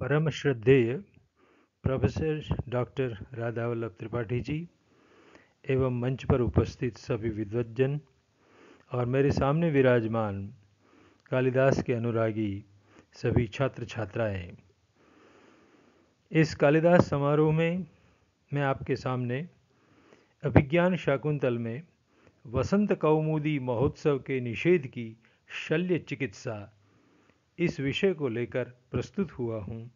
परम श्रद्धेय professor doctor Radhavallabh Tripathi ji एवं मंच पर उपस्थित सभी विद्वज्जन और मेरे सामने विराजमान कालिदास के अनुरागी सभी छात्र छात्राएं, इस कालिदास समारोह में मैं आपके सामने अभिज्ञान शाकुंतल में वसंत कौमुदी महोत्सव के निषेध की शल्य चिकित्सा इस विषय को लेकर प्रस्तुत हुआ हूँ।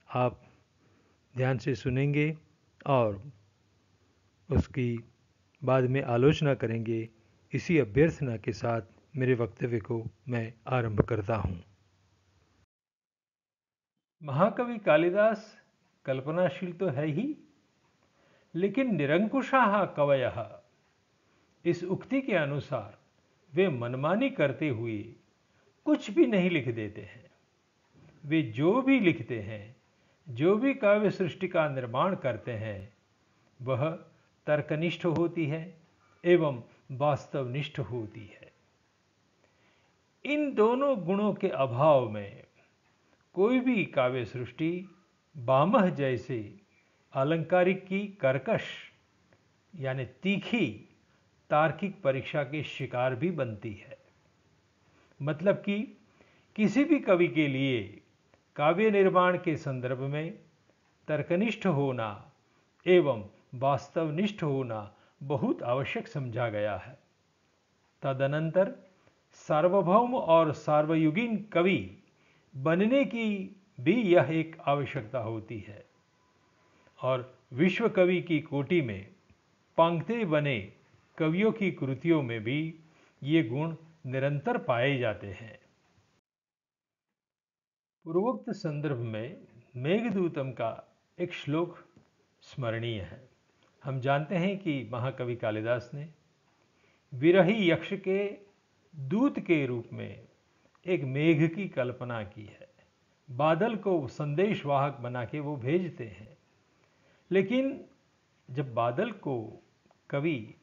आप ध्यान से सुनेंगे और उसकी बाद में आलोचना करेंगे। इसी अभ्यर्थना के साथ मेरे वक्तव्य को मैं आरंभ करता हूँ। महाकवि कालिदास कल्पनाशील तो है ही, लेकिन निरंकुशाः कवयः, इस उक्ति के अनुसार वे मनमानी करते हुए कुछ भी नहीं लिख देते हैं। वे जो भी लिखते हैं, जो भी काव्य सृष्टि का निर्माण करते हैं, वह तर्कनिष्ठ होती है एवं वास्तवनिष्ठ होती है। इन दोनों गुणों के अभाव में कोई भी काव्य सृष्टि बामह जैसे अलंकारिक की कर्कश यानी तीखी तार्किक परीक्षा के शिकार भी बनती है। मतलब कि किसी भी कवि के लिए काव्य निर्माण के संदर्भ में तर्कनिष्ठ होना एवं वास्तवनिष्ठ होना बहुत आवश्यक समझा गया है। तदनंतर सार्वभौम और सार्वयुगीन कवि बनने की भी यह एक आवश्यकता होती है और विश्व कवि की कोटि में पंक्ति बने कवियों की कृतियों में भी ये गुण निरंतर पाए जाते हैं। पूर्वोक्त संदर्भ में मेघदूतम का एक श्लोक स्मरणीय है। हम जानते हैं कि महाकवि कालिदास ने विरही यक्ष के दूत के रूप में एक मेघ की कल्पना की है। बादल को संदेशवाहक बना के वो भेजते हैं, लेकिन जब बादल को कवि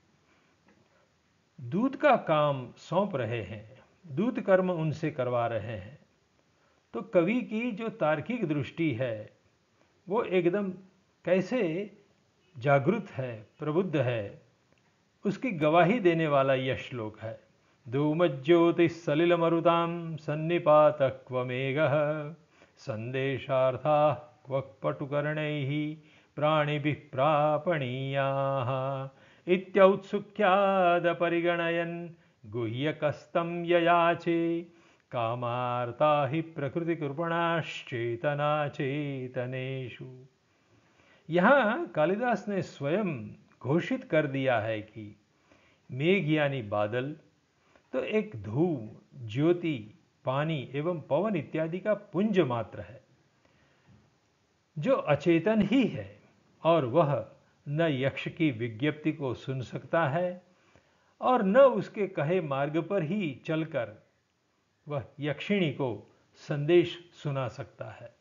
दूत का काम सौंप रहे हैं, दूत कर्म उनसे करवा रहे हैं, तो कवि की जो तार्किक दृष्टि है वो एकदम कैसे जागृत है, प्रबुद्ध है, उसकी गवाही देने वाला यह श्लोक है। धूमज्योतिः सलिलमरुतां सन्निपातः क्व मेघः संदेशार्थाः क्व पटुकर्णैः प्राणिभिः प्रापणीयाः इत्यौत्सुक्यादपरिगणयन् गुह्यकस्तं ययाचे कामार्ता हि प्रकृतिकृपणाश्चेतना चेतनेषु। यहाँ कालिदास ने स्वयं घोषित कर दिया है कि मेघ यानी बादल तो एक धूम, ज्योति, पानी एवं पवन इत्यादि का पुंज मात्र है जो अचेतन ही है और वह न यक्ष की विज्ञप्ति को सुन सकता है और न उसके कहे मार्ग पर ही चलकर वह यक्षिणी को संदेश सुना सकता है।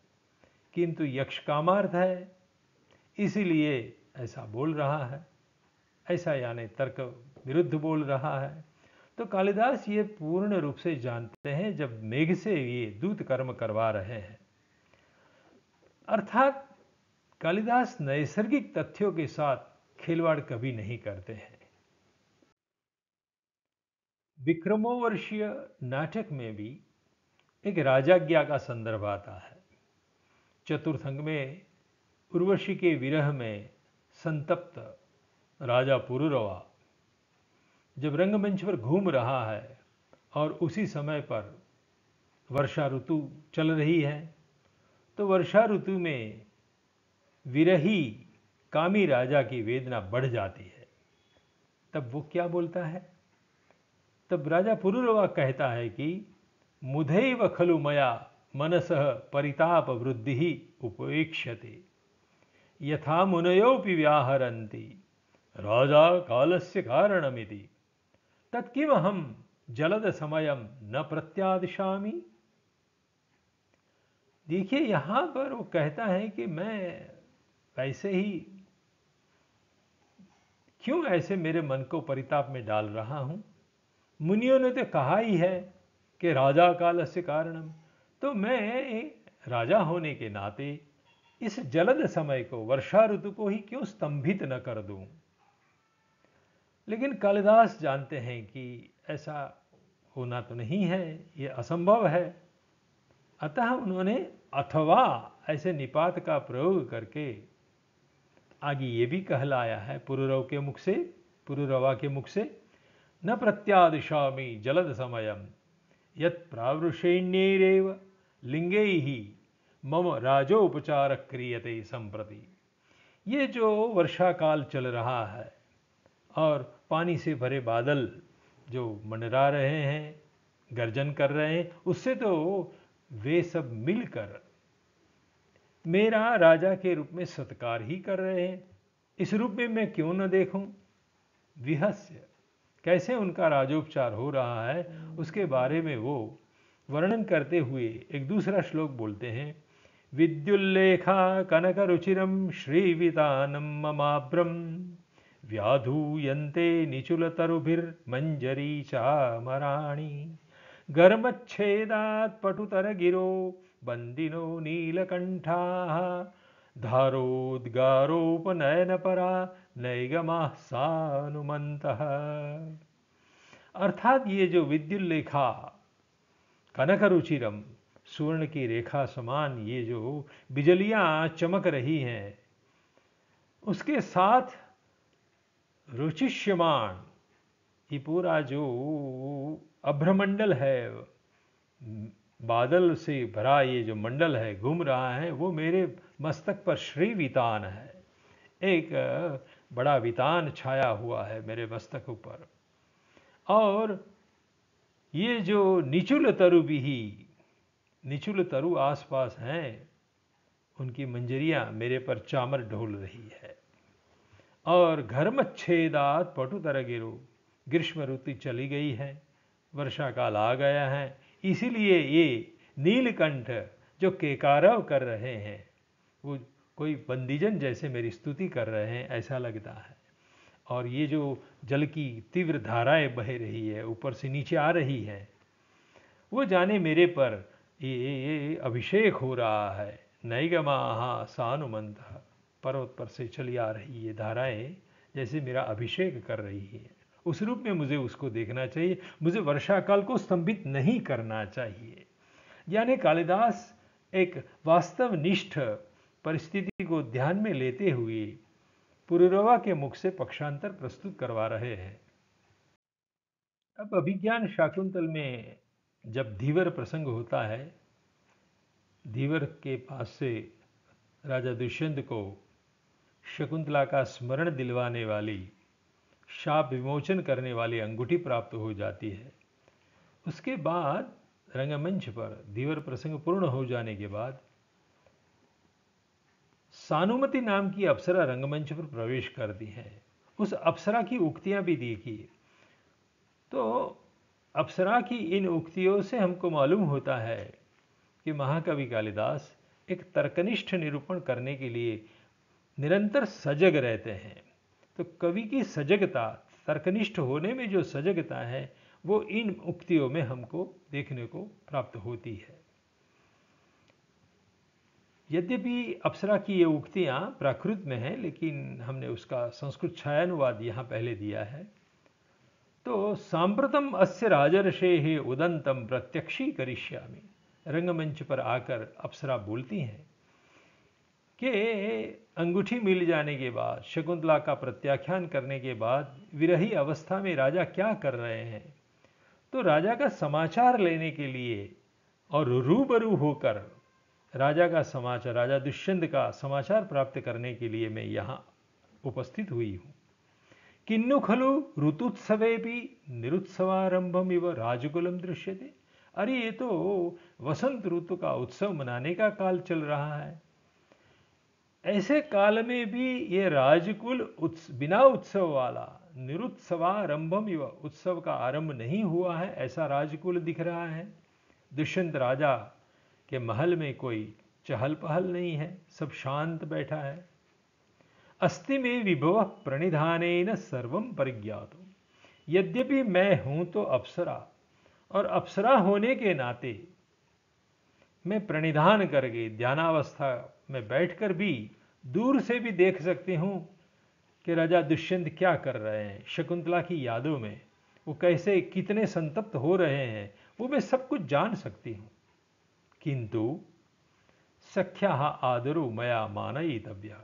किंतु यक्ष कामार्थ है, इसीलिए ऐसा बोल रहा है, ऐसा यानी तर्क विरुद्ध बोल रहा है। तो कालिदास ये पूर्ण रूप से जानते हैं जब मेघ से ये दूत कर्म करवा रहे हैं। अर्थात कालिदास नैसर्गिक तथ्यों के साथ खिलवाड़ कभी नहीं करते हैं। विक्रमोर्वशीय नाटक में भी एक राजाज्ञा का संदर्भ आता है। चतुर्थ अंग में उर्वशी के विरह में संतप्त राजा पुरुरवा जब रंगमंच पर घूम रहा है और उसी समय पर वर्षा ऋतु चल रही है, तो वर्षा ऋतु में विरही कामी राजा की वेदना बढ़ जाती है। तब वो क्या बोलता है? तब राजा पुरुरवा कहता है कि मुधैव खलु मया मनसः परिताप वृद्धि उपेक्ष्यते यथा मुनयोपि व्याहरन्ति राजा कालस्य कारणमिति तत्किमहं जलद समयम न प्रत्यादिशामि। देखिए, यहां पर वो कहता है कि मैं ऐसे ही क्यों ऐसे मेरे मन को परिताप में डाल रहा हूं। मुनियों ने तो कहा ही है कि राजा कालस्य कारणम, तो मैं राजा होने के नाते इस जलद समय को, वर्षा ऋतु को ही क्यों स्तंभित न कर दूं। लेकिन कालिदास जानते हैं कि ऐसा होना तो नहीं है, ये असंभव है। अतः उन्होंने अथवा ऐसे निपात का प्रयोग करके आगे ये भी कहलाया है पुरुरवा के मुख से, न प्रत्यादिशामि जलद समयम यत् प्रावृषेण्यैरेव लिंगैः मम राजोपचार क्रियते संप्रति। ये जो वर्षा काल चल रहा है और पानी से भरे बादल जो मंडरा रहे हैं, गर्जन कर रहे हैं, उससे तो वे सब मिलकर मेरा राजा के रूप में सत्कार ही कर रहे हैं। इस रूप में मैं क्यों न देखूं। विहस्य, कैसे उनका राजोपचार हो रहा है उसके बारे में वो वर्णन करते हुए एक दूसरा श्लोक बोलते हैं। विद्युल्लेखा कनक रुचिरम श्रीवितानम ममाभ्रम व्याधूयन्ते निचुलतरुभिर्मंजरी चामराणि गर्मच्छेदात् पटुतरगिरो बन्दिनो नीलकण्ठाः धारोद्गारोपनयनपरा नैगमाः सानुमन्तः। अर्थात ये जो विद्युल्लेखा कनक रुचिरम, स्वर्ण की रेखा समान ये जो बिजलियां चमक रही हैं, उसके साथ रुचिष्यमान ये पूरा जो अभ्रमंडल है, बादल से भरा ये जो मंडल है घूम रहा है, वो मेरे मस्तक पर श्री वितान है। एक बड़ा वितान छाया हुआ है मेरे मस्तक ऊपर। और ये जो निचुल तरु भी, निचुल तरु आसपास हैं, उनकी मंजरियां मेरे पर चामर ढोल रही है। और घर्मच्छेदात पटुतर गिरो, ग्रीष्म ऋतु चली गई है, वर्षा काल आ गया है, इसीलिए ये नीलकंठ जो केकारव कर रहे हैं, वो कोई बंदीजन जैसे मेरी स्तुति कर रहे हैं ऐसा लगता है। और ये जो जल की तीव्र धाराएं बह रही है, ऊपर से नीचे आ रही है, वो जाने मेरे पर ये अभिषेक हो रहा है। नैगमाः सानुमन्तः, पर्वत पर से चली आ रही ये धाराएं जैसे मेरा अभिषेक कर रही है। उस रूप में मुझे उसको देखना चाहिए, मुझे वर्षा काल को स्तंभित नहीं करना चाहिए। यानी कालिदास एक वास्तवनिष्ठ परिस्थिति को ध्यान में लेते हुए पुरुरवा के मुख से पक्षांतर प्रस्तुत करवा रहे हैं। अब अभिज्ञान शाकुंतल में जब धीवर प्रसंग होता है, धीवर के पास से राजा दुष्यंत को शकुंतला का स्मरण दिलवाने वाली, शाप विमोचन करने वाली अंगूठी प्राप्त हो जाती है। उसके बाद रंगमंच पर धीवर प्रसंग पूर्ण हो जाने के बाद सानुमति नाम की अप्सरा रंगमंच पर प्रवेश करती है। उस अप्सरा की उक्तियां भी देखिए, तो अप्सरा की इन उक्तियों से हमको मालूम होता है कि महाकवि कालिदास एक तर्कनिष्ठ निरूपण करने के लिए निरंतर सजग रहते हैं। तो कवि की सजगता, तर्कनिष्ठ होने में जो सजगता है, वो इन उक्तियों में हमको देखने को प्राप्त होती है। यद्यपि अप्सरा की ये उक्तियां प्राकृत में हैं, लेकिन हमने उसका संस्कृत छायानुवाद यहाँ पहले दिया है। तो सांप्रतम अस्य राजर्षेः उदंतम प्रत्यक्षी करिष्यामि, रंगमंच पर आकर अप्सरा बोलती हैं कि अंगूठी मिल जाने के बाद, शकुंतला का प्रत्याख्यान करने के बाद विरही अवस्था में राजा क्या कर रहे हैं। तो राजा का समाचार लेने के लिए और रूबरू होकर राजा का समाचार, राजा दुष्यंत का समाचार प्राप्त करने के लिए मैं यहाँ उपस्थित हुई हूँ। किन्नु खलु ऋतुत्सवे भी निरुत्सवारंभम इव राजकुलम दृश्यते। अरे ये तो वसंत ऋतु का उत्सव मनाने का काल चल रहा है। ऐसे काल में भी ये राजकुल बिना उत्सव वाला, निरुत्सवारंभम इव, उत्सव का आरंभ नहीं हुआ है ऐसा राजकुल दिख रहा है। दुष्यंत राजा के महल में कोई चहल पहल नहीं है, सब शांत बैठा है। अस्ति में विभव प्रणिधानेन सर्वम परिज्ञातुम, यद्यपि मैं हूं तो अप्सरा, और अप्सरा होने के नाते मैं प्रणिधान करके ध्यानावस्था में बैठकर भी दूर से भी देख सकती हूं कि राजा दुष्यंत क्या कर रहे हैं, शकुंतला की यादों में वो कैसे कितने संतप्त हो रहे हैं, वो मैं सब कुछ जान सकती हूं। किंतु सख्या आदरो मया मानयितव्य,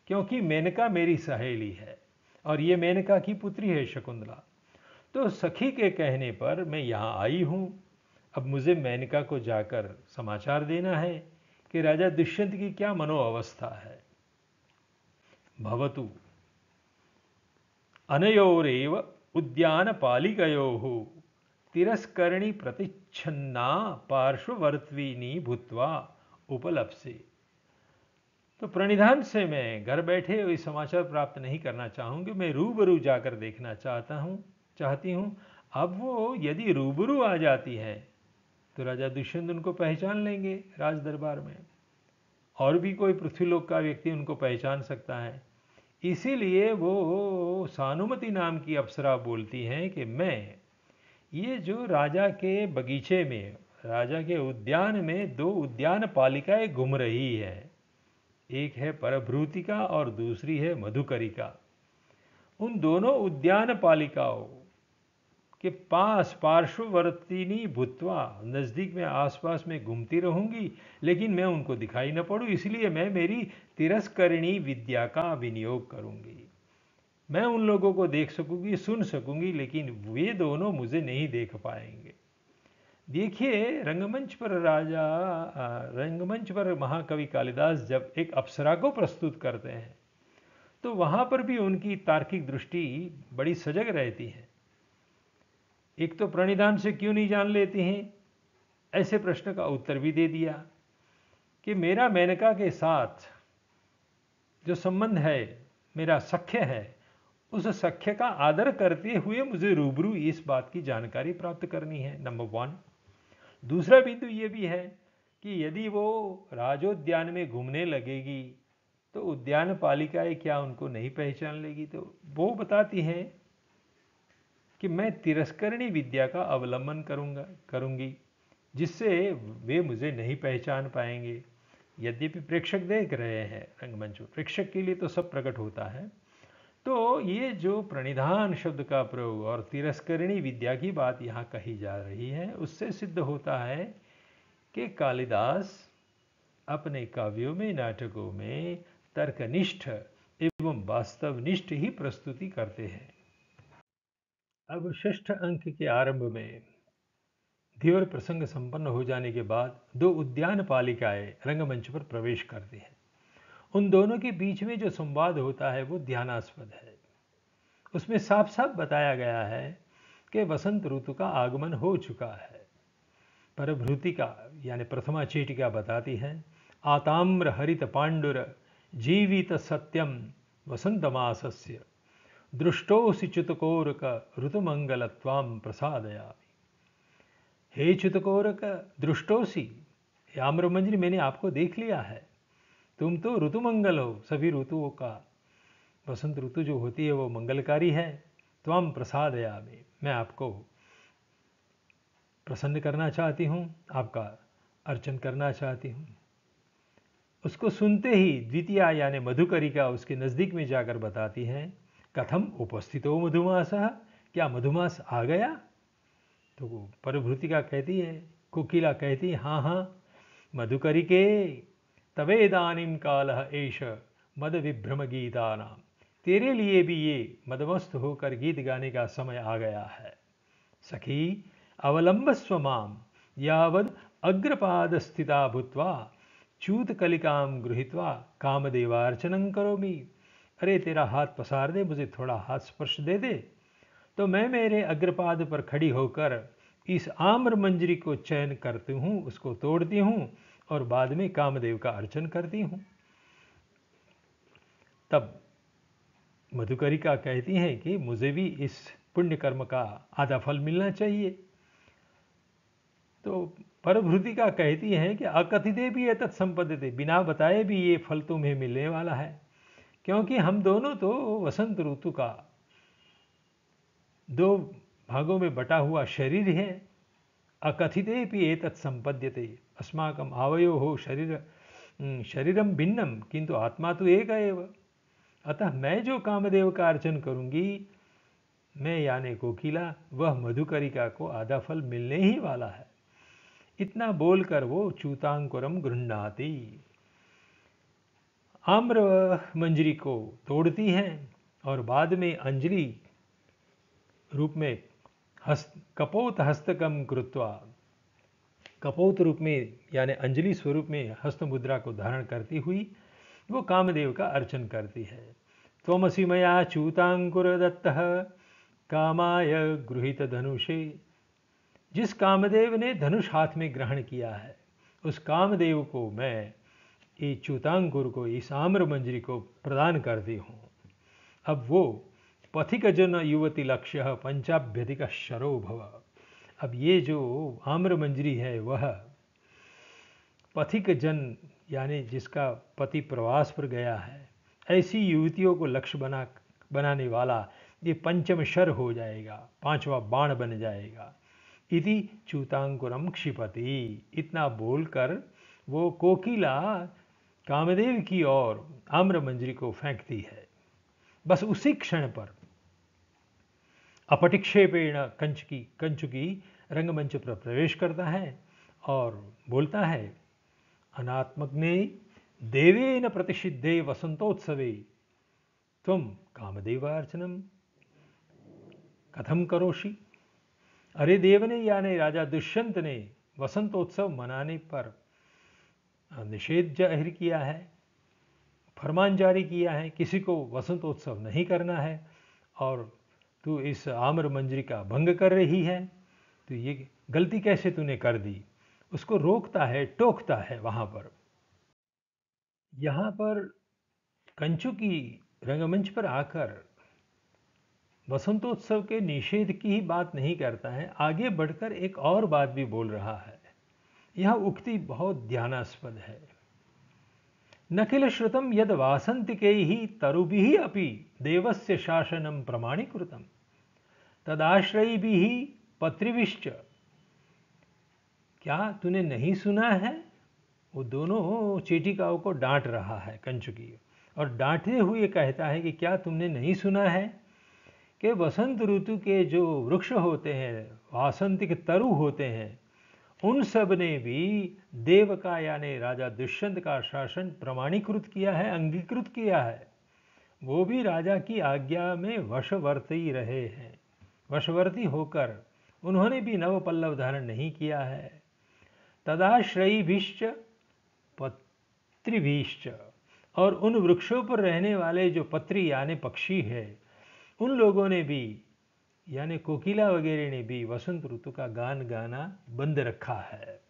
क्योंकि मेनका मेरी सहेली है और ये मेनका की पुत्री है शकुंतला, तो सखी के कहने पर मैं यहाँ आई हूँ। अब मुझे मेनका को जाकर समाचार देना है कि राजा दुष्यंत की क्या मनोअवस्था है। भवतु अनयोरेव उद्यान पालिकयोः तिरस्करणी प्रतिच्छन्ना पार्श्ववर्त्विनी भूत्वा उपलप्से। तो प्रणिधान से मैं घर बैठे हुए समाचार प्राप्त नहीं करना चाहूंगी, मैं रूबरू जाकर देखना चाहती हूं। अब वो यदि रूबरू आ जाती है तो राजा दुष्यंत उनको पहचान लेंगे राज दरबार में, और भी कोई पृथ्वीलोक का व्यक्ति उनको पहचान सकता है। इसीलिए वो सानुमति नाम की अप्सरा बोलती हैं कि मैं ये जो राजा के बगीचे में, राजा के उद्यान में दो उद्यान पालिकाएं घूम रही है, एक है परभ्रूतिका और दूसरी है मधुकरिका। उन दोनों उद्यान पालिकाओं के पास पार्श्ववर्तिनी भूत्वा, नजदीक में आसपास में घूमती रहूंगी, लेकिन मैं उनको दिखाई न पड़ूं, इसलिए मैं मेरी तिरस्करणी विद्या का विनियोग करूंगी। मैं उन लोगों को देख सकूंगी, सुन सकूंगी, लेकिन वे दोनों मुझे नहीं देख पाएंगे। देखिए, रंगमंच पर महाकवि कालिदास जब एक अप्सरा को प्रस्तुत करते हैं तो वहां पर भी उनकी तार्किक दृष्टि बड़ी सजग रहती है। एक तो प्रणिधान से क्यों नहीं जान लेती हैं, ऐसे प्रश्न का उत्तर भी दे दिया कि मेरा मेनका के साथ जो संबंध है, मेरा सख्य है, उस सख्य का आदर करते हुए मुझे रूबरू इस बात की जानकारी प्राप्त करनी है, नंबर 1। दूसरा बिंदु ये भी है कि यदि वो राजोद्यान में घूमने लगेगी तो उद्यान पालिकाएं क्या उनको नहीं पहचान लेगी। तो वो बताती हैं कि मैं तिरस्करणी विद्या का अवलंबन करूंगी, जिससे वे मुझे नहीं पहचान पाएंगे। यद्यपि प्रेक्षक देख रहे हैं रंगमंच पर, प्रेक्षक के लिए तो सब प्रकट होता है। तो ये जो प्रणिधान शब्द का प्रयोग और तिरस्करणी विद्या की बात यहाँ कही जा रही है, उससे सिद्ध होता है कि कालिदास अपने काव्यों में, नाटकों में तर्कनिष्ठ एवं वास्तवनिष्ठ ही प्रस्तुति करते हैं। अब षष्ठ अंक के आरंभ में धीवर प्रसंग संपन्न हो जाने के बाद दो उद्यान पालिकाएं रंगमंच पर प्रवेश करती हैं। उन दोनों के बीच में जो संवाद होता है वो ध्यानास्पद है। उसमें साफ साफ बताया गया है कि वसंत ऋतु का आगमन हो चुका है। परभृतिका यानी प्रथमा चीटिका बताती है, आताम्र हरित पांडुर जीवित सत्यम वसंतमासस्य दृष्टोसि च्युतकोरक ऋतुमंगलत्वाम प्रसादयामि। हे च्युतकोरक दृष्टोसि, आम्रमंजरी मैंने आपको देख लिया है, तुम तो ऋतुमंगल हो, सभी ऋतुओं का वसंत ऋतु जो होती है वो मंगलकारी है। त्वाम प्रसादयामि, मैं आपको प्रसन्न करना चाहती हूँ, आपका अर्चन करना चाहती हूँ। उसको सुनते ही द्वितीया यानी मधुकरिका उसके नज़दीक में जाकर बताती है, कथम उपस्थितो मधुमासः, क्या मधुमास आ गया। तो परभृतिका कहती है, कोकिला कहती है, हाँ हाँ मधुकरिके तवेदानीम कालः एष मद विभ्रम गीतानाम, तेरे लिए भी ये मदमस्त होकर गीत गाने का समय आ गया है। सखी अवलंबस्व माम यावद अग्रपाद स्थिता भूत्वा च्यूतकलिकाम गृहीत्वा कामदेवार्चनं करोमि। अरे तेरा हाथ पसार दे, मुझे थोड़ा हाथ स्पर्श दे दे, तो मैं मेरे अग्रपाद पर खड़ी होकर इस आम्र मंजरी को चयन करती हूँ, उसको तोड़ती हूँ और बाद में कामदेव का अर्चन करती हूँ। तब मधुकरिका कहती हैं कि मुझे भी इस पुण्य कर्म का आधा फल मिलना चाहिए। तो परभृतिका कहती हैं कि अकथिते भी ये तत्संपदते, बिना बताए भी ये फल तुम्हें मिलने वाला है, क्योंकि हम दोनों तो वसंत ऋतु का दो भागों में बटा हुआ शरीर है। अकथितेपि एतत् संपद्यते। अस्माकम् आवयोः शरीरम भिन्नम किंतु आत्मा तो एक एव। अतः मैं जो कामदेव का अर्चन करूंगी, मैं यानी कोकिला, वह मधुकरिका को आधा फल मिलने ही वाला है। इतना बोलकर वो च्यूतांकुरम गृह्णाति, आम्र मंजरी को तोड़ती हैं और बाद में अंजलि रूप में कपोत हस्तकम कृत्वा, कपोत रूप में यानी अंजलि स्वरूप में हस्त मुद्रा को धारण करती हुई वो कामदेव का अर्चन करती है। त्वमसि मया च्यूतांकुर दत्तः कामाय गृहीत धनुषे। जिस कामदेव ने धनुष हाथ में ग्रहण किया है, उस कामदेव को मैं ये च्यूतांकुर को, इस आम्र मंजरी को प्रदान करती हूँ। अब वो पथिक जन युवती लक्ष्य पंचाभ्यधिक शरो भव। अब ये जो आम्र मंजरी है वह पथिक जन यानी जिसका पति प्रवास पर गया है, ऐसी युवतियों को लक्ष्य बनाने वाला ये पंचम शर हो जाएगा, पांचवा बाण बन जाएगा। इति च्यूतांकुरम क्षिपति। इतना बोलकर वो कोकिला कामदेव की ओर आम्र मंजरी को फेंकती है। बस उसी क्षण पर अपटिक्षेपेण कंचुकी रंगमंच पर प्रवेश करता है और बोलता है, अनात्मग्ने देवेन प्रतिषिद्धे वसंतोत्सवे त्वं कामदेवार्चनम कथम करोषि। अरे देव ने यानी राजा दुष्यंत ने वसंतोत्सव मनाने पर निषेध जाहिर किया है, फरमान जारी किया है, किसी को वसंतोत्सव नहीं करना है, और तू इस आम्र मंजरी का भंग कर रही है, तो ये गलती कैसे तूने कर दी। उसको रोकता है, टोकता है। वहां पर यहाँ पर कंचुकी रंगमंच पर आकर वसंतोत्सव के निषेध की ही बात नहीं करता है, आगे बढ़कर एक और बात भी बोल रहा है। यह उक्ति बहुत ध्यानास्पद है। न किल श्रुतम यद वासंतिकैः तरुभिः अपि देवस्य शासनम प्रमाणीकृतम तदाश्रयिभिः पत्रिभिश्च। क्या तूने नहीं सुना है? वो दोनों चेटिकाओं को डांट रहा है कंचुकी, और डांटते हुए कहता है कि क्या तुमने नहीं सुना है कि वसंत ऋतु के जो वृक्ष होते हैं, वासंतिक तरु होते हैं, उन सब ने भी देव का यानी राजा दुष्यंत का शासन प्रमाणीकृत किया है, अंगीकृत किया है। वो भी राजा की आज्ञा में वशवर्ती रहे हैं। वशवर्ती होकर उन्होंने भी नव पल्लव धारण नहीं किया है। तदाश्रयिभिश्च पत्रिभिश्च, और उन वृक्षों पर रहने वाले जो पत्री यानी पक्षी है, उन लोगों ने भी यानी कोकिला वगैरह ने भी वसंत ऋतु का गान गाना बंद रखा है।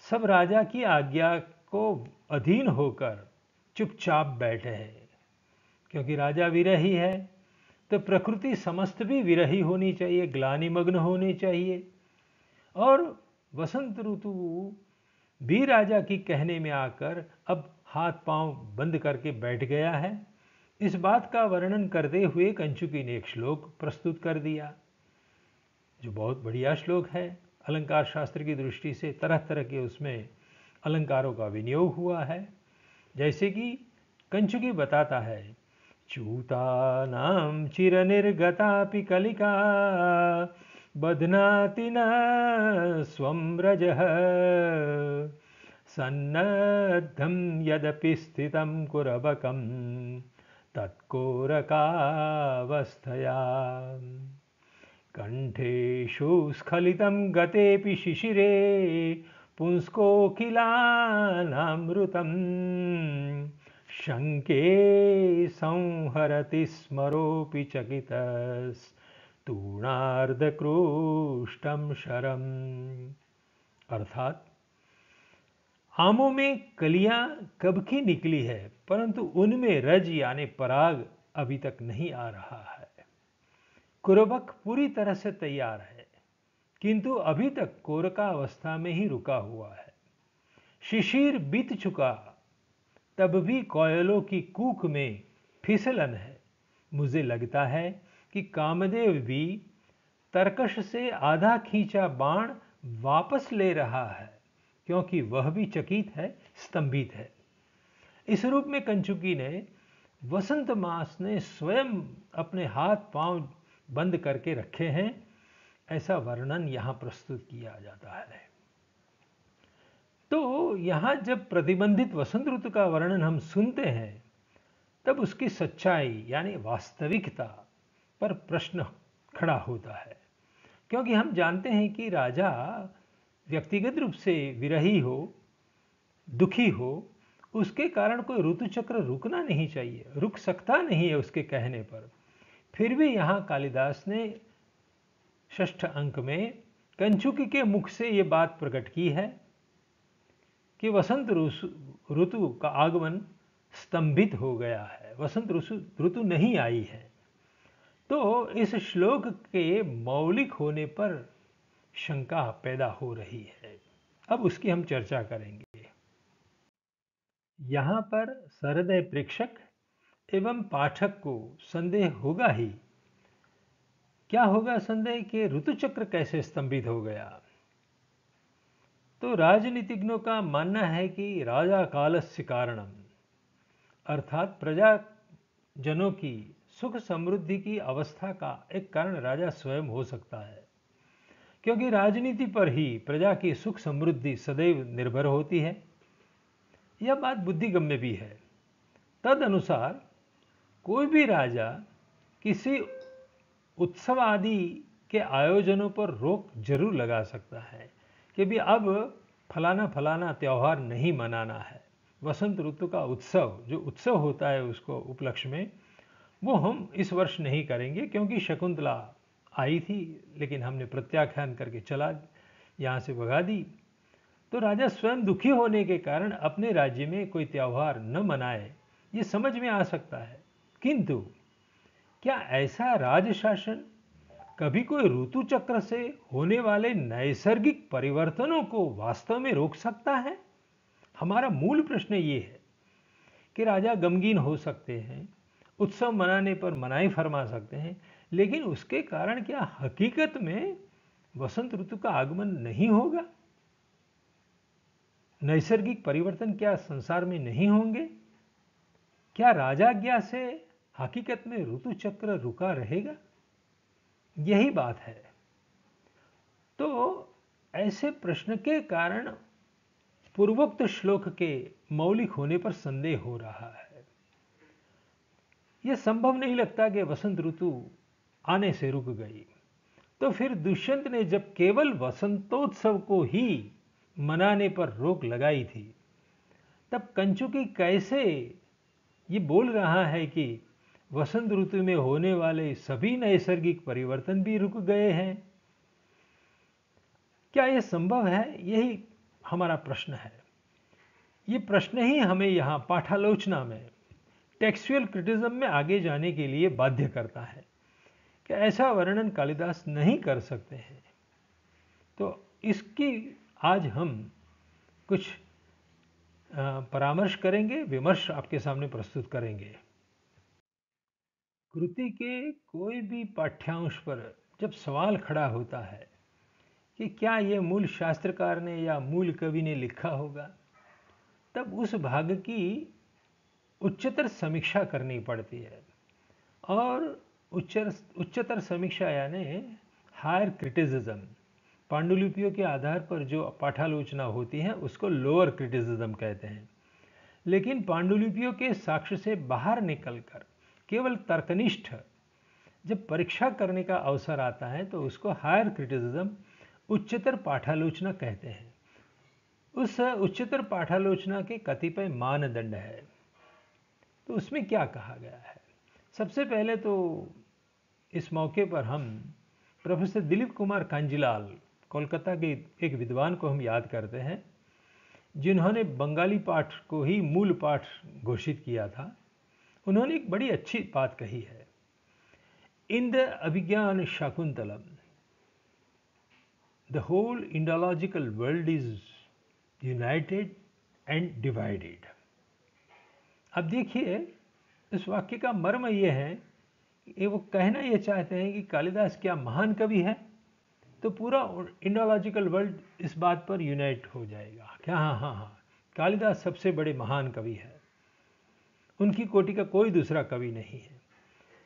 सब राजा की आज्ञा को अधीन होकर चुपचाप बैठे हैं, क्योंकि राजा विरही है तो प्रकृति समस्त भी विरही होनी चाहिए, ग्लानिमग्न होनी चाहिए। और वसंत ऋतु भी राजा की कहने में आकर अब हाथ पांव बंद करके बैठ गया है। इस बात का वर्णन करते हुए कंचुकी ने एक श्लोक प्रस्तुत कर दिया, जो बहुत बढ़िया श्लोक है। अलंकार शास्त्र की दृष्टि से तरह तरह के उसमें अलंकारों का विनियोग हुआ है। जैसे कि कंचुकी बताता है, च्यूतानां चिरनिर्गतापि कलिका बध्नाति न स्वं रजः सन्नद्धं यदपि स्थितं कुरबकं तत्कोरकावस्थया कंठेषु स्खलितं गतेऽपि शिशिरे पुंस्कोकिलानामृतं शंके संहरति स्मरोऽपि चकितस्तूणार्धक्रूष्टं शरम्। अर्थात आमों में कलियां कब की निकली है, परंतु उनमें रज यानी पराग अभी तक नहीं आ रहा है। कुरबक पूरी तरह से तैयार है, किंतु अभी तक कोरका अवस्था में ही रुका हुआ है। शिशिर बीत चुका, तब भी कोयलों की कूक में फिसलन है। मुझे लगता है कि कामदेव भी तरकश से आधा खींचा बाण वापस ले रहा है, क्योंकि वह भी चकित है, स्तंभित है। इस रूप में कंचुकी ने वसंत मास ने स्वयं अपने हाथ पांव बंद करके रखे हैं, ऐसा वर्णन यहां प्रस्तुत किया जाता है। तो यहां जब प्रतिबंधित वसंत ऋतु का वर्णन हम सुनते हैं, तब उसकी सच्चाई यानी वास्तविकता पर प्रश्न खड़ा होता है, क्योंकि हम जानते हैं कि राजा व्यक्तिगत रूप से विरही हो, दुखी हो, उसके कारण कोई ऋतु चक्र रुकना नहीं चाहिए, रुक सकता नहीं है उसके कहने पर। फिर भी यहां कालिदास ने षष्ठ अंक में कंचुकी के मुख से ये बात प्रकट की है कि वसंत ऋतु का आगमन स्तंभित हो गया है, वसंत ऋतु नहीं आई है। तो इस श्लोक के मौलिक होने पर शंका पैदा हो रही है। अब उसकी हम चर्चा करेंगे। यहां पर सहृदय प्रेक्षक एवं पाठक को संदेह होगा ही। क्या होगा संदेह कि ऋतुचक्र कैसे स्तंभित हो गया? तो राजनीतिज्ञों का मानना है कि राजा कालस्य कारणम, अर्थात प्रजाजनों की सुख समृद्धि की अवस्था का एक कारण राजा स्वयं हो सकता है, क्योंकि राजनीति पर ही प्रजा की सुख समृद्धि सदैव निर्भर होती है। यह बात बुद्धिगम्य भी है। तद अनुसार कोई भी राजा किसी उत्सव आदि के आयोजनों पर रोक जरूर लगा सकता है कि भी अब फलाना फलाना त्यौहार नहीं मनाना है। वसंत ऋतु का उत्सव, जो उत्सव होता है उसको उपलक्ष्य में, वो हम इस वर्ष नहीं करेंगे, क्योंकि शकुंतला आई थी लेकिन हमने प्रत्याख्यान करके चला यहाँ से भगा दी। तो राजा स्वयं दुखी होने के कारण अपने राज्य में कोई त्यौहार न मनाए, ये समझ में आ सकता है। किंतु क्या ऐसा राजशासन कभी कोई ऋतु चक्र से होने वाले नैसर्गिक परिवर्तनों को वास्तव में रोक सकता है? हमारा मूल प्रश्न ये है कि राजा गमगीन हो सकते हैं, उत्सव मनाने पर मनाही फरमा सकते हैं, लेकिन उसके कारण क्या हकीकत में वसंत ऋतु का आगमन नहीं होगा? नैसर्गिक परिवर्तन क्या संसार में नहीं होंगे? क्या राजाज्ञा से हकीकत में ऋतु चक्र रुका रहेगा? यही बात है। तो ऐसे प्रश्न के कारण पूर्वोक्त श्लोक के मौलिक होने पर संदेह हो रहा है। यह संभव नहीं लगता कि वसंत ऋतु आने से रुक गई। तो फिर दुष्यंत ने जब केवल वसंतोत्सव को ही मनाने पर रोक लगाई थी, तब कंचुकी कैसे ये बोल रहा है कि वसंत ऋतु में होने वाले सभी नैसर्गिक परिवर्तन भी रुक गए हैं? क्या यह संभव है? यही हमारा प्रश्न है। ये प्रश्न ही हमें यहाँ पाठालोचना में, टेक्सुअल क्रिटिज्म में आगे जाने के लिए बाध्य करता है कि ऐसा वर्णन कालिदास नहीं कर सकते हैं। तो इसकी आज हम कुछ परामर्श करेंगे, विमर्श आपके सामने प्रस्तुत करेंगे। कृति के कोई भी पाठ्यांश पर जब सवाल खड़ा होता है कि क्या यह मूल शास्त्रकार ने या मूल कवि ने लिखा होगा, तब उस भाग की उच्चतर समीक्षा करनी पड़ती है। और उच्चतर समीक्षा यानी हायर क्रिटिसिज्म, पांडुलिपियों के आधार पर जो पाठालोचना होती है उसको लोअर क्रिटिसिज्म कहते हैं। लेकिन पांडुलिपियों के साक्ष्य से बाहर निकलकर केवल तर्कनिष्ठ जब परीक्षा करने का अवसर आता है तो उसको हायर क्रिटिसिज्म, उच्चतर पाठालोचना कहते हैं। उस उच्चतर पाठालोचना के कतिपय मानदंड है। तो उसमें क्या कहा गया है? सबसे पहले तो इस मौके पर हम प्रोफेसर दिलीप कुमार कांजीलाल, कोलकाता के एक विद्वान को हम याद करते हैं, जिन्होंने बंगाली पाठ को ही मूल पाठ घोषित किया था। उन्होंने एक बड़ी अच्छी बात कही है। In the Abhijnana Shakuntalam the whole Indological world is united and divided. अब देखिए, इस वाक्य का मर्म यह है कि वो कहना यह चाहते हैं कि कालिदास क्या महान कवि है? तो पूरा इंडोलॉजिकल वर्ल्ड इस बात पर यूनाइट हो जाएगा क्या हाँ हाँ हाँ, कालिदास सबसे बड़े महान कवि है, उनकी कोटि का कोई दूसरा कवि नहीं है।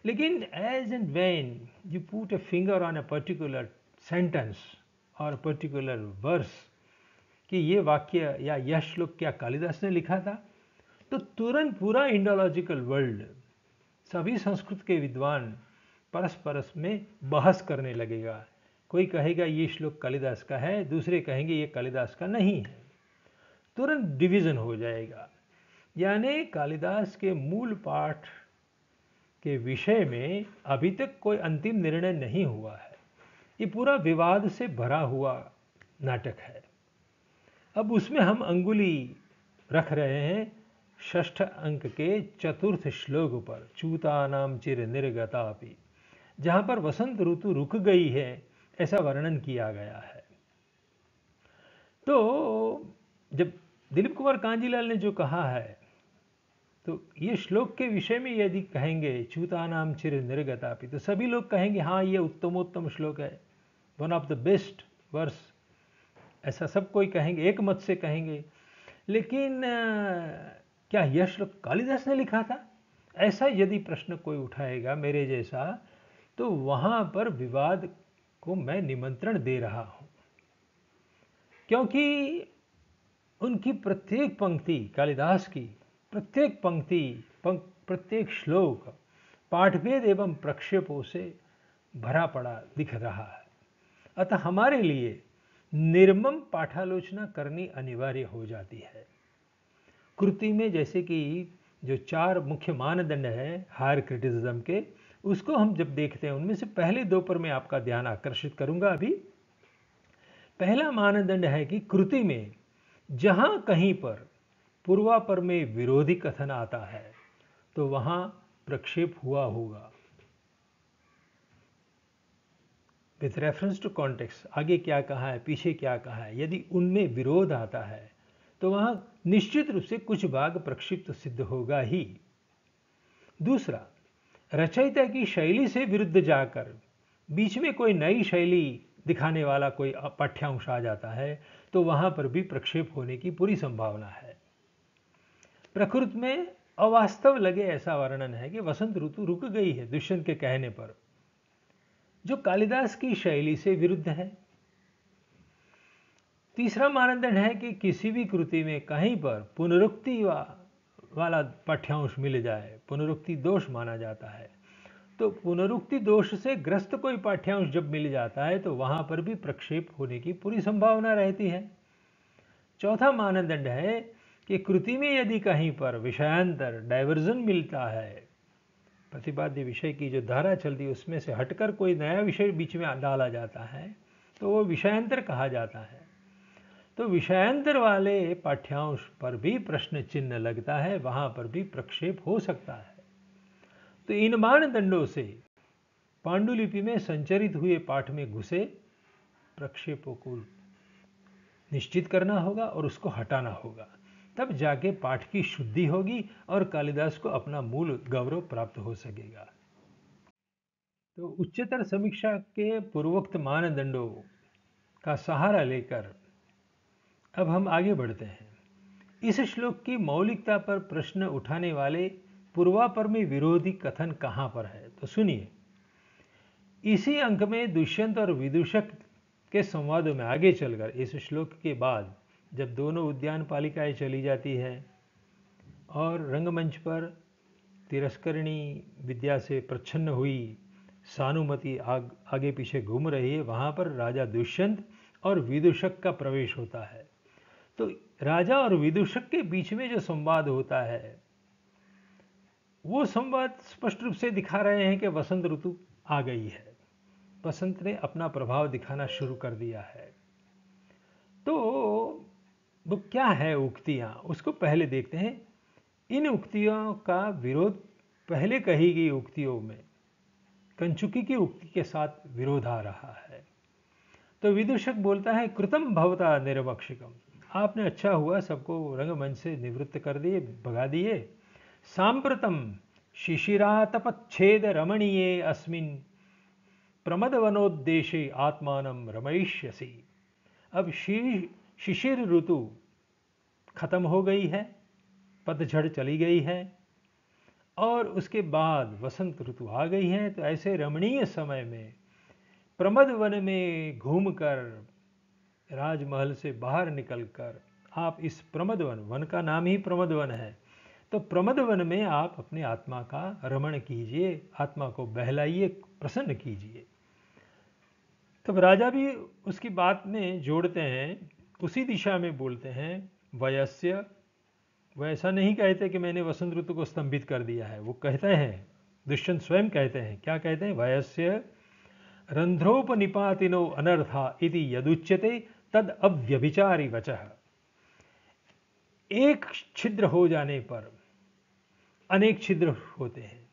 लेकिन as and when you put a finger on a particular sentence और पर्टिकुलर वर्स कि ये वाक्य या यह श्लोक क्या कालिदास ने लिखा था, तो तुरंत पूरा इंडोलॉजिकल वर्ल्ड, सभी संस्कृत के विद्वान परस्परस में बहस करने लगेगा। कोई कहेगा ये श्लोक कालिदास का है, दूसरे कहेंगे ये कालिदास का नहीं है, तुरंत डिवीजन हो जाएगा। यानी कालिदास के मूल पाठ के विषय में अभी तक कोई अंतिम निर्णय नहीं हुआ है, ये पूरा विवाद से भरा हुआ नाटक है। अब उसमें हम अंगुली रख रहे हैं षष्ठ अंक के चतुर्थ श्लोक पर, चूतानाम चिर निर्गतापि, जहां पर वसंत ऋतु रुक गई है ऐसा वर्णन किया गया है। तो जब दिलीप कुमार कांजीलाल ने जो कहा है, तो ये श्लोक के विषय में यदि कहेंगे च्यूतानाम चिर निर्गतापि, तो सभी लोग कहेंगे हाँ ये उत्तमोत्तम श्लोक है, one of the best verse, ऐसा सब कोई कहेंगे, एक मत से कहेंगे। लेकिन क्या यह श्लोक कालिदास ने लिखा था, ऐसा यदि प्रश्न कोई उठाएगा मेरे जैसा, तो वहां पर विवाद को मैं निमंत्रण दे रहा हूं, क्योंकि उनकी प्रत्येक पंक्ति, कालिदास की प्रत्येक पंक्ति, प्रत्येक श्लोक पाठभेद एवं प्रक्षेपों से भरा पड़ा दिख रहा है। अतः हमारे लिए निर्मम पाठालोचना करनी अनिवार्य हो जाती है। कृति में जैसे कि जो 4 मुख्य मानदंड है हायर क्रिटिसिज्म के, उसको हम जब देखते हैं, उनमें से पहले 2 पर मैं आपका ध्यान आकर्षित करूंगा अभी। पहला मानदंड है कि कृति में जहां कहीं पर पूर्वापर में विरोधी कथन आता है तो वहां प्रक्षेप हुआ होगा, विथ रेफरेंस टू कॉन्टेक्स्ट, आगे क्या कहा है पीछे क्या कहा है, यदि उनमें विरोध आता है तो वहां निश्चित रूप से कुछ भाग प्रक्षिप्त सिद्ध होगा ही। दूसरा, रचयिता की शैली से विरुद्ध जाकर बीच में कोई नई शैली दिखाने वाला कोई पाठ्यांश आ जाता है तो वहां पर भी प्रक्षेप होने की पूरी संभावना है। प्रकृति में अवास्तव लगे ऐसा वर्णन है कि वसंत ऋतु रुक गई है दुष्यंत के कहने पर, जो कालिदास की शैली से विरुद्ध है। तीसरा मानदंड है कि किसी भी कृति में कहीं पर पुनरुक्ति वाला पाठ्यांश मिल जाए, पुनरुक्ति दोष माना जाता है, तो पुनरुक्ति दोष से ग्रस्त कोई पाठ्यांश जब मिल जाता है तो वहां पर भी प्रक्षेप होने की पूरी संभावना रहती है। चौथा मानदंड है कि कृति में यदि कहीं पर विषयांतर डाइवर्जन मिलता है, प्रतिपाद्य विषय की जो धारा चलती है उसमें से हटकर कोई नया विषय बीच में डाला जाता है तो वो विषयांतर कहा जाता है। तो विषयांतर वाले पाठ्यांश पर भी प्रश्न चिन्ह लगता है, वहां पर भी प्रक्षेप हो सकता है। तो इन मानदंडों से पांडुलिपि में संचरित हुए पाठ में घुसे प्रक्षेपों को निश्चित करना होगा और उसको हटाना होगा, तब जाके पाठ की शुद्धि होगी और कालिदास को अपना मूल गौरव प्राप्त हो सकेगा। तो उच्चतर समीक्षा के पूर्वोक्त मानदंडों का सहारा लेकर अब हम आगे बढ़ते हैं। इस श्लोक की मौलिकता पर प्रश्न उठाने वाले पूर्वापर में विरोधी कथन कहां पर है, तो सुनिए। इसी अंक में दुष्यंत और विदूषक के संवादों में आगे चलकर इस श्लोक के बाद जब दोनों उद्यान पालिकाएं चली जाती है और रंगमंच पर तिरस्करणी विद्या से प्रच्छन्न हुई सानुमति आगे पीछे घूम रही है, वहां पर राजा दुष्यंत और विदूषक का प्रवेश होता है। तो राजा और विदूषक के बीच में जो संवाद होता है वो संवाद स्पष्ट रूप से दिखा रहे हैं कि वसंत ऋतु आ गई है, बसंत ने अपना प्रभाव दिखाना शुरू कर दिया है। तो वो क्या है उक्तियां, उसको पहले देखते हैं। इन उक्तियों का विरोध पहले कही गई उक्तियों में कंचुकी की उक्ति के साथ विरोध आ रहा है। तो विदूषक बोलता है कृतम भवता निरवक्षिकम, आपने अच्छा हुआ सबको रंगमंच से निवृत्त कर दिए, भगा दिए। सांप्रतम शिशिरातपच्छेद रमणीये अस्मिन् प्रमदवनोद्देशे आत्मानं रमयिष्यसि। अब शिशिर ऋतु खत्म हो गई है, पतझड़ चली गई है और उसके बाद वसंत ऋतु आ गई है। तो ऐसे रमणीय समय में प्रमद वन में घूमकर, राजमहल से बाहर निकलकर आप इस प्रमद वन का नाम ही प्रमद वन है, तो प्रमद वन में आप अपने आत्मा का रमण कीजिए, आत्मा को बहलाइए, प्रसन्न कीजिए। तब राजा भी उसकी बात में जोड़ते हैं, उसी दिशा में बोलते हैं वयस्य। वह ऐसा नहीं कहते कि मैंने वसंत ऋतु को स्तंभित कर दिया है, वो कहते हैं, दुष्यंत स्वयं कहते हैं, क्या कहते हैं, वयस्य रंध्रोपनिपातिनो अनर्था इति यदुच्यते तद अव्यभिचारी वचः। एक छिद्र हो जाने पर अनेक छिद्र होते हैं,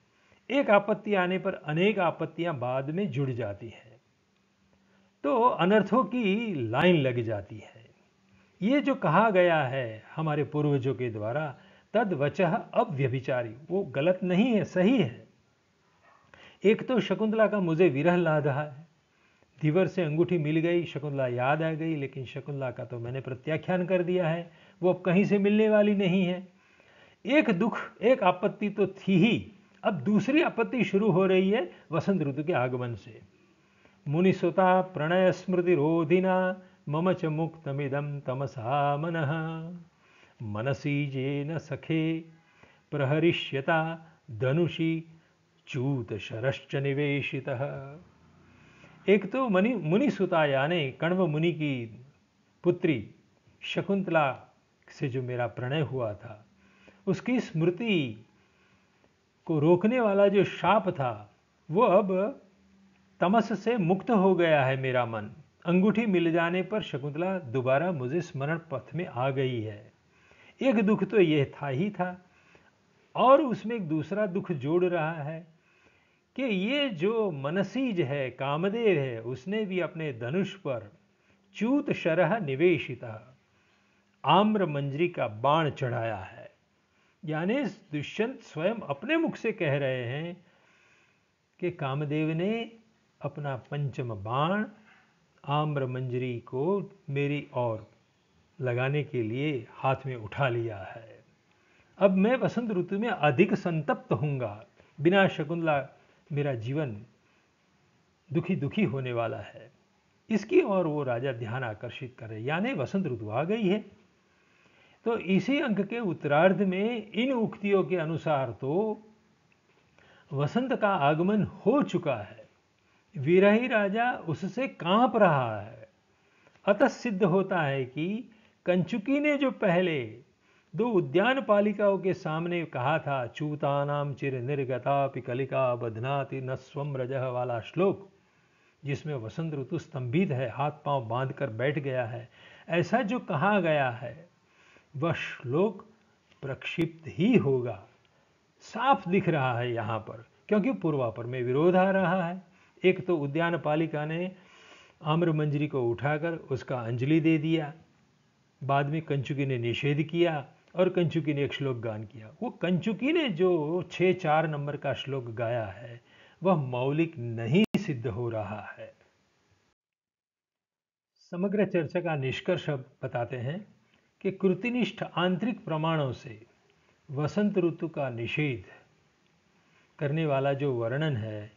एक आपत्ति आने पर अनेक आपत्तियां बाद में जुड़ जाती हैं, तो अनर्थों की लाइन लग जाती है। ये जो कहा गया है हमारे पूर्वजों के द्वारा, तद वचः अव्यभिचारी, वो गलत नहीं है, सही है। एक तो शकुंतला का मुझे विरह ला रहा है, धीवर से अंगूठी मिल गई, शकुंतला याद आ गई, लेकिन शकुंतला का तो मैंने प्रत्याख्यान कर दिया है, वो अब कहीं से मिलने वाली नहीं है। एक दुख, एक आपत्ति तो थी ही, अब दूसरी आपत्ति शुरू हो रही है वसंत ऋतु के आगमन से। मुनिसुता प्रणय स्मृति रोधिना मम च मुक्तमिदं तमसा मनः मनसी जेन सखे प्रहरिष्यता धनुषी चूत शरश्च निवेशितः। एक तो मुनिसुता यानी कण्व मुनि की पुत्री शकुंतला से जो मेरा प्रणय हुआ था, उसकी स्मृति को रोकने वाला जो शाप था, वो अब तमस से मुक्त हो गया है मेरा मन। अंगूठी मिल जाने पर शकुंतला दोबारा मुझे स्मरण पथ में आ गई है। एक दुख तो यह था ही था, और उसमें एक दूसरा दुख जोड़ रहा है कि ये जो मनसीज है, कामदेव है, उसने भी अपने धनुष पर च्यूत शरह निवेशिता, आम्र मंजरी का बाण चढ़ाया है। यानी दुष्यंत स्वयं अपने मुख से कह रहे हैं कि कामदेव ने अपना पंचम बाण आम्र मंजरी को मेरी ओर लगाने के लिए हाथ में उठा लिया है। अब मैं वसंत ऋतु में अधिक संतप्त होऊंगा, बिना शकुंतला मेरा जीवन दुखी दुखी होने वाला है। इसकी ओर वो राजा ध्यान आकर्षित कर रहे, यानी वसंत ऋतु आ गई है। तो इसी अंक के उत्तरार्ध में इन उक्तियों के अनुसार तो वसंत का आगमन हो चुका है, विरही राजा उससे कांप रहा है। अतः सिद्ध होता है कि कंचुकी ने जो पहले दो उद्यान पालिकाओं के सामने कहा था, चूतानाम चिर निर्गता पिकलिका बधनाति न स्वम रजह वाला श्लोक, जिसमें वसंत ऋतु स्तंभित है, हाथ पांव बांध कर बैठ गया है, ऐसा जो कहा गया है वह श्लोक प्रक्षिप्त ही होगा। साफ दिख रहा है यहाँ पर, क्योंकि पूर्वापर में विरोध आ रहा है। एक तो उद्यान पालिका ने आम्र मंजरी को उठाकर उसका अंजलि दे दिया, बाद में कंचुकी ने निषेध किया और कंचुकी ने एक श्लोक गान किया। वो कंचुकी ने जो 6-4 नंबर का श्लोक गाया है वह मौलिक नहीं सिद्ध हो रहा है। समग्र चर्चा का निष्कर्ष बताते हैं कि कृतिनिष्ठ आंतरिक प्रमाणों से वसंत ऋतु का निषेध करने वाला जो वर्णन है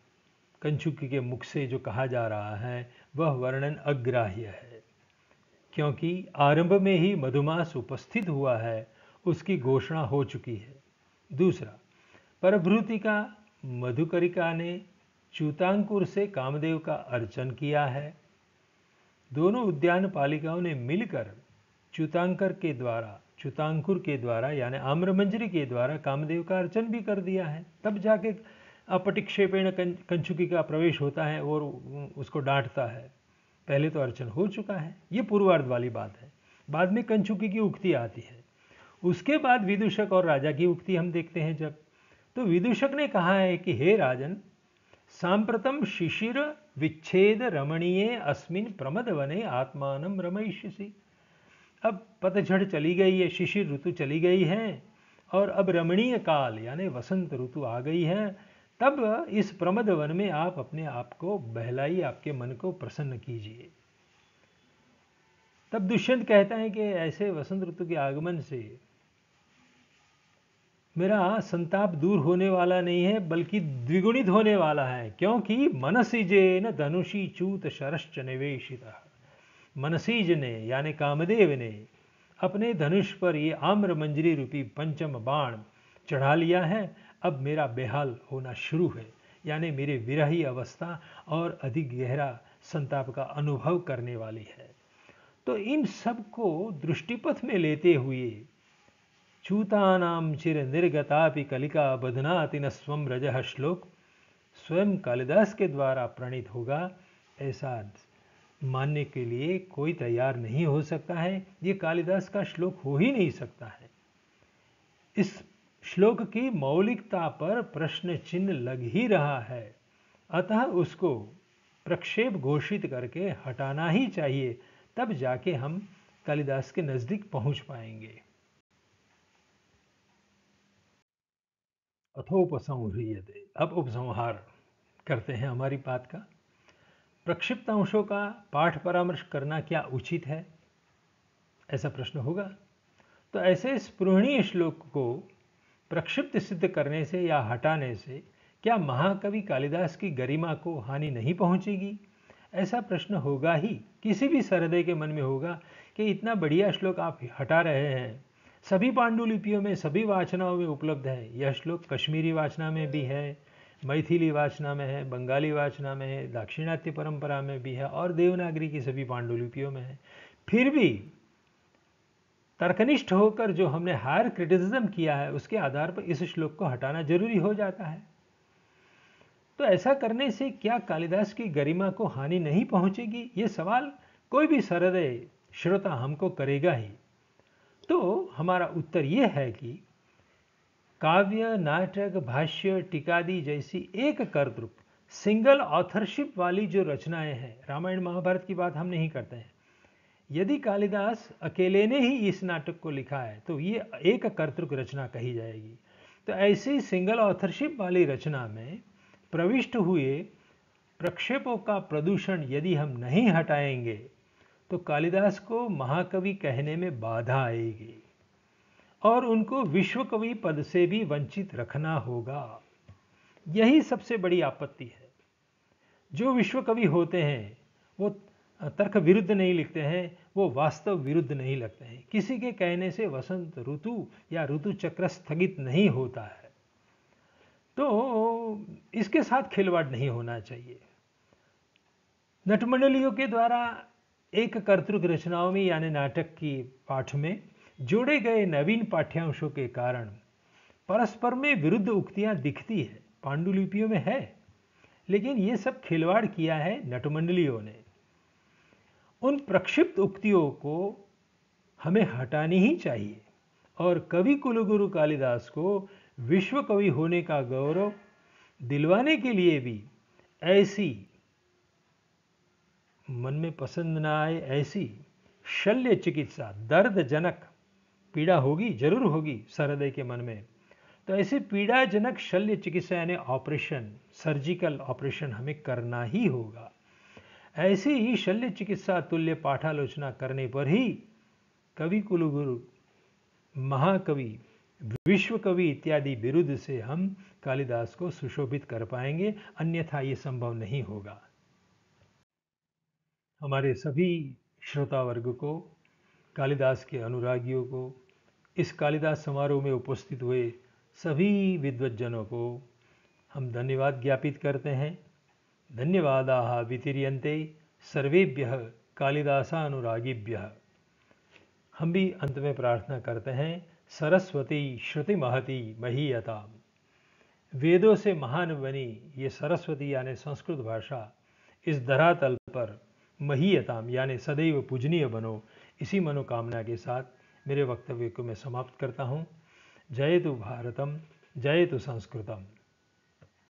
कंचुकी के मुख से जो कहा जा रहा है, वह वर्णन अग्राह्य है, क्योंकि आरंभ में ही मधुमास उपस्थित हुआ है, उसकी घोषणा हो चुकी है। दूसरा, परभृतिका मधुकरिका ने च्यूतांकुर से कामदेव का अर्चन किया है। दोनों उद्यान पालिकाओं ने मिलकर च्यूतांकुर के द्वारा यानी आम्रमंजरी के द्वारा कामदेव का अर्चन भी कर दिया है। तब जाके अपटिक्षेपेण कंचुकी का प्रवेश होता है और उसको डांटता है। पहले तो अर्चन हो चुका है, ये पूर्वार्ध वाली बात है। बाद में कंचुकी की उक्ति आती है, उसके बाद विदूषक और राजा की उक्ति हम देखते हैं। जब तो विदूषक ने कहा है कि हे राजन, सांप्रतम शिशिर विच्छेद रमणीय अस्मिन प्रमद वने आत्मानम रमयिष्यसि। अब पतझड़ चली गई है, शिशिर ऋतु चली गई है और अब रमणीय काल यानी वसंत ऋतु आ गई है, तब इस प्रमद वन में आप अपने आप को बहलाइए, आपके मन को प्रसन्न कीजिए। तब दुष्यंत कहता है कि ऐसे वसंत ऋतु के आगमन से मेरा संताप दूर होने वाला नहीं है, बल्कि द्विगुणित होने वाला है, क्योंकि मनसिजेन धनुषी चूत शरश्च निवेशितः। मनसीज ने यानी कामदेव ने अपने धनुष पर ये आम्र मंजरी रूपी पंचम बाण चढ़ा लिया है। अब मेरा बेहाल होना शुरू है, यानी मेरी विरही अवस्था और अधिक गहरा संताप का अनुभव करने वाली है। तो इन सब को दृष्टिपथ में लेते हुए चूतानाम चिर निर्गतापि कलिका बधनाति न स्वम रजः श्लोक स्वयं कालिदास के द्वारा प्रणीत होगा, ऐसा मानने के लिए कोई तैयार नहीं हो सकता है। ये कालिदास का श्लोक हो ही नहीं सकता है। इस श्लोक की मौलिकता पर प्रश्न चिन्ह लग ही रहा है, अतः उसको प्रक्षेप घोषित करके हटाना ही चाहिए, तब जाके हम कालिदास के नजदीक पहुंच पाएंगे। अथोपसंह्रियते, अब उपसंहार करते हैं हमारी बात का। प्रक्षिप्त अंशों का पाठ परामर्श करना क्या उचित है, ऐसा प्रश्न होगा। तो ऐसे स्पृहणीय श्लोक को प्रक्षिप्त सिद्ध करने से या हटाने से क्या महाकवि कालिदास की गरिमा को हानि नहीं पहुंचेगी, ऐसा प्रश्न होगा ही, किसी भी सहृदय के मन में होगा कि इतना बढ़िया श्लोक आप हटा रहे हैं। सभी पांडुलिपियों में, सभी वाचनाओं में उपलब्ध है। यह श्लोक कश्मीरी वाचना में भी है, मैथिली वाचना में है, बंगाली वाचना में है, दाक्षिणात्य परंपरा में भी है और देवनागरी की सभी पांडुलिपियों में है। फिर भी तर्कनिष्ठ होकर जो हमने हायर क्रिटिसिज्म किया है, उसके आधार पर इस श्लोक को हटाना जरूरी हो जाता है। तो ऐसा करने से क्या कालिदास की गरिमा को हानि नहीं पहुंचेगी, ये सवाल कोई भी सहृदय श्रोता हमको करेगा ही। तो हमारा उत्तर यह है कि काव्य, नाटक, भाष्य, टीकादि जैसी एक कर्तृक सिंगल ऑथरशिप वाली जो रचनाएं हैं, रामायण महाभारत की बात हम नहीं करते हैं, यदि कालिदास अकेले ने ही इस नाटक को लिखा है तो ये एक कर्तृक रचना कही जाएगी। तो ऐसी सिंगल ऑथरशिप वाली रचना में प्रविष्ट हुए प्रक्षेपों का प्रदूषण यदि हम नहीं हटाएंगे तो कालिदास को महाकवि कहने में बाधा आएगी और उनको विश्व कवि पद से भी वंचित रखना होगा। यही सबसे बड़ी आपत्ति है। जो विश्व कवि होते हैं वो तर्क विरुद्ध नहीं लिखते हैं, वो वास्तव विरुद्ध नहीं लगते हैं। किसी के कहने से वसंत ऋतु या ऋतु चक्र स्थगित नहीं होता है, तो इसके साथ खिलवाड़ नहीं होना चाहिए। नटमंडलियों के द्वारा एक कर्तृक रचनाओं में यानी नाटक की पाठ में जोड़े गए नवीन पाठ्यांशों के कारण परस्पर में विरुद्ध उक्तियां दिखती है, पांडुलिपियों में है, लेकिन ये सब खिलवाड़ किया है नटमंडलियों ने। उन प्रक्षिप्त उक्तियों को हमें हटानी ही चाहिए और कवि कुलगुरु कालिदास को विश्व कवि होने का गौरव दिलवाने के लिए भी ऐसी मन में पसंद ना आए ऐसी शल्य चिकित्सा, दर्दजनक पीड़ा होगी, जरूर होगी सहृदय के मन में, तो ऐसे पीड़ाजनक शल्य चिकित्सा यानी ऑपरेशन, सर्जिकल ऑपरेशन हमें करना ही होगा। ऐसी ही शल्य चिकित्सा तुल्य पाठालोचना करने पर ही कवि कुलगुरु, महाकवि, विश्व कवि इत्यादि बिरुद से हम कालिदास को सुशोभित कर पाएंगे, अन्यथा ये संभव नहीं होगा। हमारे सभी श्रोता वर्ग को, कालिदास के अनुरागियों को, इस कालिदास समारोह में उपस्थित हुए सभी विद्वज्जनों को हम धन्यवाद ज्ञापित करते हैं। धन्यवादाः वितीर्यन्ते सर्वेभ्यः कालिदासानुरागिभ्यः। हम भी अंत में प्रार्थना करते हैं, सरस्वती श्रुति महती महीयताम्। वेदों से महान बनी ये सरस्वती यानी संस्कृत भाषा इस धरातल पर महीयताम यानी सदैव पूजनीय बनो, इसी मनोकामना के साथ मेरे वक्तव्य को मैं समाप्त करता हूँ। जयतु भारतम, जयतु संस्कृतम।